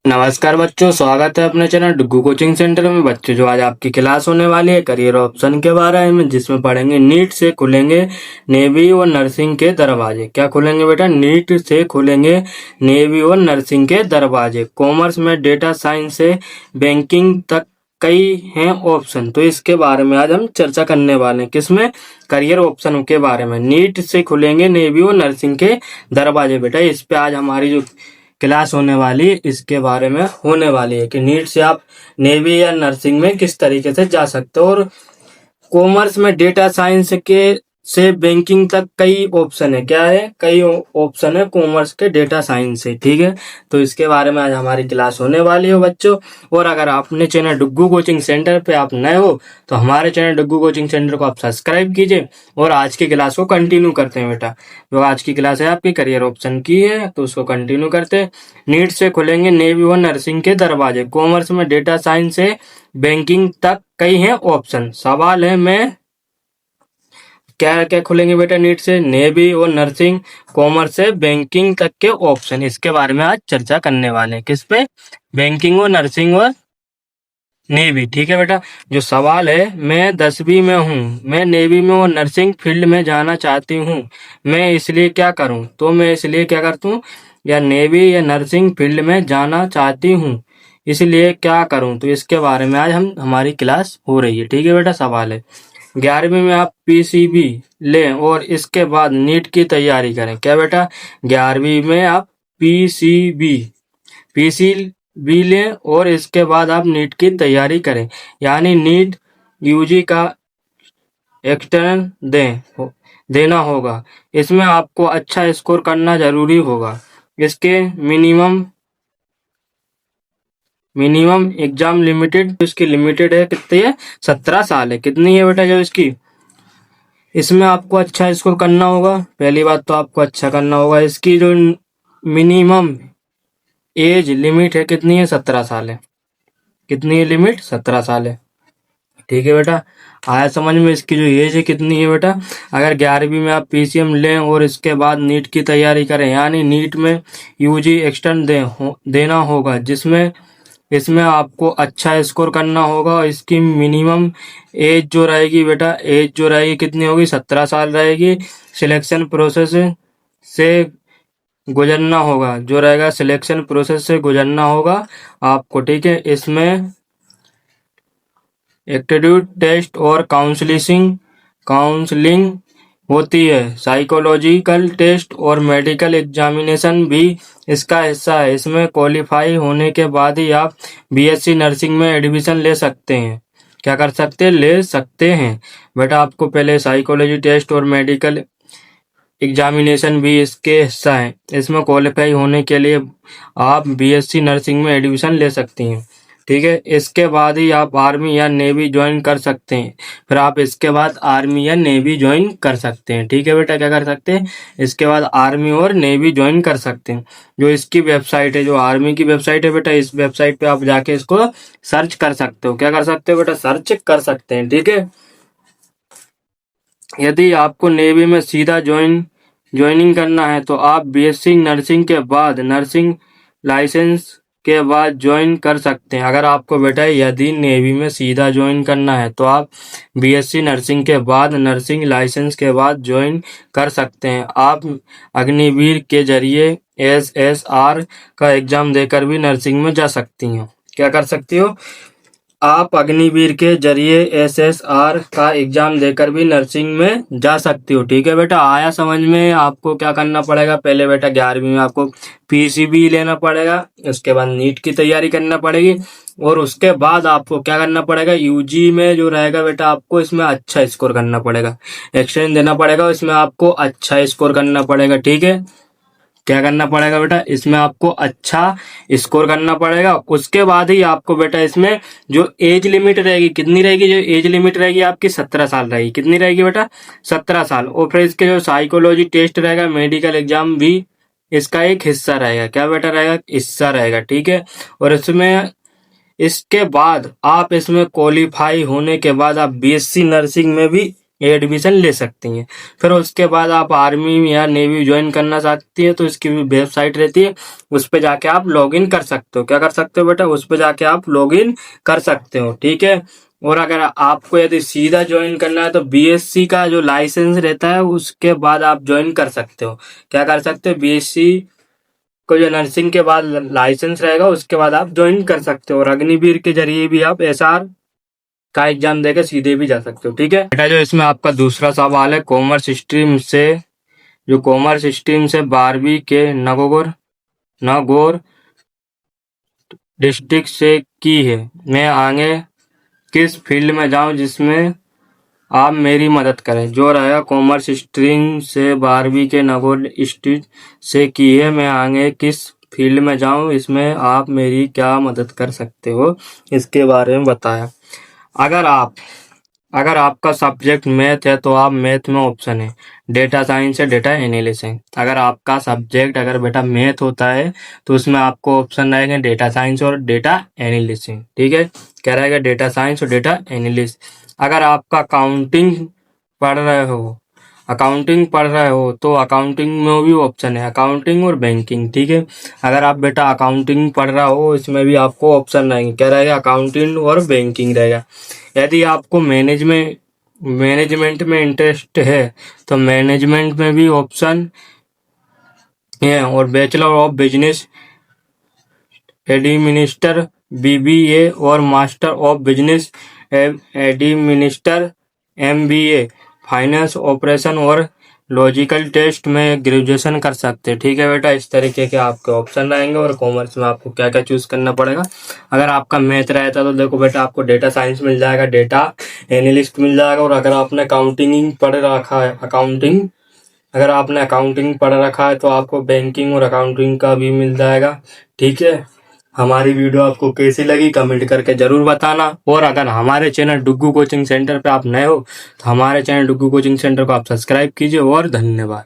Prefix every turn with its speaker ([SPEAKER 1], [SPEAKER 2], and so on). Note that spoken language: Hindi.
[SPEAKER 1] नमस्कार बच्चों, स्वागत है अपने चैनल डुग्गू कोचिंग सेंटर में। बच्चों, जो आज आपकी क्लास होने वाली है करियर ऑप्शन के बारे में, जिसमें पढ़ेंगे नीट से खुलेंगे नेवी और नर्सिंग के दरवाजे। क्या खुलेंगे बेटा? नीट से खुलेंगे नेवी और नर्सिंग के दरवाजे। कॉमर्स में डेटा साइंस से बैंकिंग तक कई हैं ऑप्शन। तो इसके बारे में आज हम चर्चा करने वाले हैं। किसमें? करियर ऑप्शन के बारे में। नीट से खुलेंगे नेवी और नर्सिंग के दरवाजे। बेटा, इस पे आज हमारी जो क्लास होने वाली इसके बारे में होने वाली है कि नीट से आप नेवी या नर्सिंग में किस तरीके से जा सकते हो। और कॉमर्स में डेटा साइंस के से बैंकिंग तक कई ऑप्शन है। क्या है? कई ऑप्शन है कॉमर्स के डेटा साइंस से। ठीक है, तो इसके बारे में आज हमारी क्लास होने वाली है बच्चों। और अगर आपने चैनल डुग्गू कोचिंग सेंटर पे आप नए हो तो हमारे चैनल डुग्गू कोचिंग सेंटर को आप सब्सक्राइब कीजिए और आज की क्लास को कंटिन्यू करते हैं। बेटा, जो आज की क्लास है आपकी करियर ऑप्शन की है, तो उसको कंटिन्यू करते हैं। नीट से खुलेंगे नेवी और नर्सिंग के दरवाजे। कॉमर्स में डेटा साइंस से बैंकिंग तक कई हैं ऑप्शन। सवाल है मैं क्या क्या खुलेंगे बेटा नीट से? नेवी और नर्सिंग, कॉमर्स से बैंकिंग तक के ऑप्शन। इसके बारे में आज चर्चा करने वाले हैं। किस पे? बैंकिंग और नर्सिंग और नेवी। ठीक है बेटा, जो सवाल है, मैं 10वीं में हूँ, मैं नेवी में और नर्सिंग फील्ड में जाना चाहती हूँ, मैं इसलिए क्या करूँ? तो मैं इसलिए क्या करता हूँ, या नेवी या नर्सिंग फील्ड में जाना चाहती हूँ, इसलिए क्या करूँ? तो इसके बारे में आज हमारी क्लास हो रही है। ठीक है बेटा, सवाल है 11वीं में आप पीसीबी लें और इसके बाद नीट की तैयारी करें। क्या बेटा? 11वीं में आप पीसीबी लें और इसके बाद आप नीट की तैयारी करें, यानी नीट यूजी का एक्सटर्नल देना होगा। इसमें आपको अच्छा स्कोर करना जरूरी होगा। इसके मिनिमम एग्जाम लिमिटेड, इसकी लिमिटेड है कितनी है? 17 साल है। कितनी है बेटा जो इसकी? इसमें आपको अच्छा स्कोर करना होगा। पहली बात तो आपको अच्छा करना होगा। इसकी जो मिनिमम एज लिमिट है कितनी है? 17 साल है। कितनी है लिमिट? 17 साल है। ठीक है बेटा, आया समझ में? इसकी जो एज है कितनी है बेटा? अगर 11वीं में आप पीसीएम लें और इसके बाद नीट की तैयारी करें, यानी नीट में यूजी एक्सटर्न देना होगा, जिसमें इसमें आपको अच्छा स्कोर करना होगा। और इसकी मिनिमम एज जो रहेगी बेटा, एज जो रहेगी कितनी होगी? 17 साल रहेगी। सिलेक्शन प्रोसेस से गुजरना होगा, जो रहेगा सिलेक्शन प्रोसेस से गुजरना होगा आपको। ठीक है, इसमें एप्टीट्यूड टेस्ट और काउंसलिंग होती है। साइकोलॉजिकल टेस्ट और मेडिकल एग्जामिनेशन भी इसका हिस्सा है। इसमें क्वालिफाई होने के बाद ही आप बीएससी नर्सिंग में एडमिशन ले सकते हैं। क्या कर सकते हैं? ले सकते हैं। बेटा, आपको पहले साइकोलॉजी टेस्ट और मेडिकल एग्जामिनेशन भी इसके हिस्सा है। इसमें क्वालिफाई होने के लिए आप बीएससी नर्सिंग में एडमिशन ले सकती हैं। ठीक है, इसके बाद ही आप आर्मी या नेवी ज्वाइन कर सकते हैं। फिर आप इसके बाद आर्मी या नेवी ज्वाइन कर सकते हैं। ठीक है बेटा, क्या कर सकते हैं? इसके बाद आर्मी और नेवी ज्वाइन कर सकते हैं। जो इसकी वेबसाइट है, जो आर्मी की वेबसाइट है बेटा, इस वेबसाइट पे आप जाके इसको सर्च कर सकते हो। क्या कर सकते हो बेटा? सर्च कर सकते हैं। ठीक है, यदि आपको नेवी में सीधा ज्वाइनिंग करना है तो आप बीएससी नर्सिंग के बाद नर्सिंग लाइसेंस के बाद ज्वाइन कर सकते हैं। अगर आपको बेटा यदि नेवी में सीधा ज्वाइन करना है तो आप बीएससी नर्सिंग के बाद नर्सिंग लाइसेंस के बाद ज्वाइन कर सकते हैं। आप अग्निवीर के जरिए एसएसआर का एग्जाम देकर भी नर्सिंग में जा सकती हैं। क्या कर सकती हो? आप अग्निवीर के जरिए एसएसआर का एग्जाम देकर भी नर्सिंग में जा सकती हो। ठीक है बेटा, आया समझ में? आपको क्या करना पड़ेगा? पहले बेटा 11वीं में आपको पीसीबी लेना पड़ेगा, उसके बाद नीट की तैयारी करना पड़ेगी, और उसके बाद आपको क्या करना पड़ेगा? यूजी में जो रहेगा बेटा, आपको इसमें अच्छा स्कोर करना पड़ेगा, एक्सटेंड देना पड़ेगा, इसमें आपको अच्छा स्कोर करना पड़ेगा। ठीक है, क्या करना पड़ेगा बेटा? इसमें आपको अच्छा स्कोर करना पड़ेगा। उसके बाद ही आपको बेटा इसमें जो एज लिमिट रहेगी, कितनी रहेगी? जो एज लिमिट रहेगी आपकी 17 साल रहेगी। कितनी रहेगी बेटा? 17 साल। और फिर इसके जो साइकोलॉजी टेस्ट रहेगा, मेडिकल एग्जाम भी इसका एक हिस्सा रहेगा। क्या बेटा रहेगा? हिस्सा रहेगा। ठीक है, और इसमें इसके बाद आप इसमें क्वालिफाई होने के बाद आप बीएससी नर्सिंग में भी एडमिशन ले सकती हैं। फिर उसके बाद आप आर्मी या नेवी ज्वाइन करना चाहती है तो इसकी भी वेबसाइट रहती है, उस पे जाके आप लॉगिन कर सकते हो। क्या कर सकते हो बेटा, उस पे जाके आप लॉगिन कर सकते हो, ठीक है। और अगर आपको यदि सीधा ज्वाइन करना है तो बीएससी का जो लाइसेंस रहता है उसके बाद आप ज्वाइन कर सकते हो। क्या कर सकते हो, बीएससी को जो नर्सिंग के बाद लाइसेंस रहेगा उसके बाद आप ज्वाइन कर सकते हो। और अग्निवीर के जरिए भी आप एसआर का एग्जाम देकर सीधे भी जा सकते हो, ठीक है बेटा। जो इसमें आपका दूसरा सवाल है, कॉमर्स स्ट्रीम से 12वीं के नागौर डिस्ट्रिक्ट से की है, मैं आगे किस फील्ड में जाऊं जिसमें आप मेरी मदद करें। जो रहेगा कॉमर्स स्ट्रीम से 12वीं के नागौर डिस्ट्रिक्ट से की है, मैं आगे किस फील्ड में जाऊं, इसमें आप मेरी क्या मदद कर सकते हो, इसके बारे में बताया। अगर आपका सब्जेक्ट मैथ है तो आप मैथ में ऑप्शन है डेटा साइंस या डेटा एनालिसिस। अगर आपका सब्जेक्ट अगर बेटा मैथ होता है तो उसमें आपको ऑप्शन रहेगा डेटा साइंस और डेटा एनालिसिस, ठीक है। क्या रहेगा, डेटा साइंस और डेटा एनालिसिस। अगर आपका अकाउंटिंग पढ़ रहे हो तो अकाउंटिंग में भी ऑप्शन है अकाउंटिंग और बैंकिंग, ठीक है। अगर आप बेटा अकाउंटिंग पढ़ रहा हो इसमें भी आपको ऑप्शन रहेंगे, क्या रहेगा, अकाउंटिंग और बैंकिंग रहेगा। यदि आपको मैनेजमेंट में इंटरेस्ट है तो मैनेजमेंट में भी ऑप्शन है। और bachelor of business administer BBA और master of business administer MBA finance operation और लॉजिकल टेस्ट में ग्रेजुएशन कर सकते हैं, ठीक है बेटा। इस तरीके के आपके ऑप्शन रहेंगे। और कॉमर्स में आपको क्या क्या चूज करना पड़ेगा। अगर आपका मैथ रहता तो देखो बेटा आपको डेटा साइंस मिल जाएगा, डेटा एनालिस्ट मिल जाएगा। और अगर आपने अकाउंटिंग पढ़ रखा है तो आपको बैंकिंग और अकाउंटिंग का भी मिल जाएगा, ठीक है। हमारी वीडियो आपको कैसी लगी कमेंट करके जरूर बताना। और अगर हमारे चैनल डुग्गू कोचिंग सेंटर पे आप नए हो तो हमारे चैनल डुग्गू कोचिंग सेंटर को आप सब्सक्राइब कीजिए। और धन्यवाद।